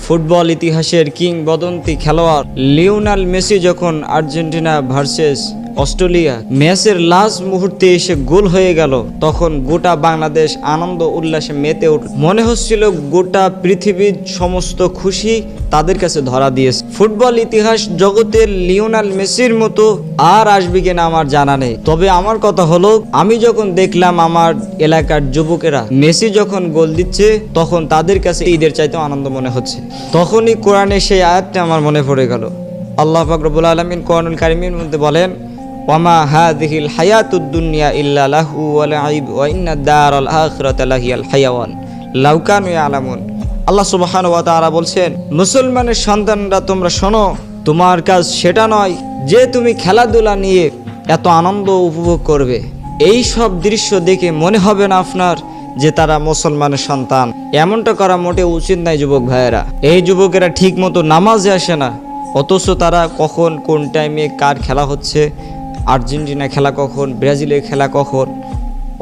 Football ইতিহাসের কিংবদন্তি খেলোয়াড় লিওনেল মেসি যখন আর্জেন্টিনা ভার্সেস অস্ট্রেলিয়া ম্যাচের লাস্ট মুহূর্তে এসে গোল হয়ে গেল, তখন গোটা বাংলাদেশ আনন্দ উল্লাসে মেতে উঠল। মনে হচ্ছিল গোটা পৃথিবীর সমস্ত খুশি তাদের কাছে ধরা দিয়েছে। ফুটবল ইতিহাস জগতের লিওনেল মেসির মতো আর আসবে কিনা আমার জানা নেই। তবে আমার কথা হলো, আমি যখন দেখলাম আমার এলাকার যুবকেরা মেসি যখন গোল দিচ্ছে, তখন তাদের কাছে ঈদের চাইতেও আনন্দ মনে হচ্ছে। তখনই কোরআনে সেই আয়াতটা আমার মনে পড়ে গেল। আল্লাহ পাক রব্বুল আলামিন কোরআনুল কারীমের মধ্যে বলেন, ওয়ামা হাযিহিল হায়াতুদ দুনিয়া ইল্লা লাহু ওয়া লাইব ওয়া ইন্নাদ দারাল আখিরাতা লাহিয়াল হায়াওয়ান লাউ কানু ইয়ালামুন। আল্লাহ সুবহানাহু ওয়া তাআলা বলছেন, মুসলমানের সন্তানরা তোমরা শোনো, তোমার কাজ সেটা নয় যে তুমি খেলাধুলা নিয়ে এত আনন্দ উপভোগ করবে। এই সব দৃশ্য দেখে মনে হবে না আপনার যে তারা মুসলমানের সন্তান? এমনটা করা মোটেও উচিত নাই যুবক ভাইয়েরা। এই যুবকেরা ঠিক মতো নামাজে আসে না, অথচ তারা কখন কোন টাইমে কার খেলা হচ্ছে, আর্জেন্টিনা খেলা কখন, ব্রাজিলের খেলা কখন,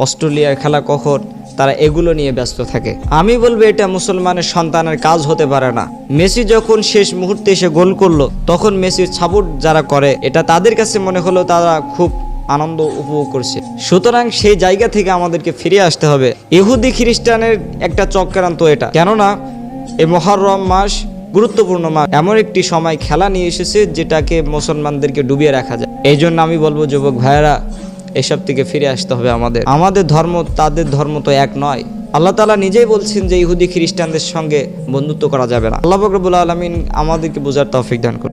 অস্ট্রেলিয়ার খেলা কখন, তারা এগুলো নিয়ে ব্যস্ত থাকে। আমি বলবো এটা মুসলমানের সন্তানের কাজ হতে পারে না। মেসি যখন শেষ মুহূর্তে এসে গোল করলো, তখন মেসির সাপোর্ট যারা করে, এটা তাদের কাছে মনে হলো তারা খুব আনন্দ উপভোগ করছে। সুতরাং সেই জায়গা থেকে আমাদেরকে ফিরে আসতে হবে। ইহুদি খ্রিস্টানের একটা চক্রান্ত এটা, কেননা এই মুহররম মাস গুরুত্বপূর্ণ মাস, এমন একটি সময় খেলা নিয়ে এসেছে যেটাকে মুসলমানদেরকে ডুবিয়ে রাখা যায়। এই জন্য আমি বলবো যুবক ভাইয়েরা, এসব থেকে ফিরে আসতে হবে। আমাদের ধর্ম তাদের ধর্ম তো এক নয়। আল্লাহ তাআলা নিজেই বলছেন যে ইহুদি খ্রিস্টানদের সঙ্গে বন্ধুত্ব করা যাবে না। আল্লাহ পাক রব্বুল আলামিন আমাদেরকে বোঝার তৌফিক দান করুন।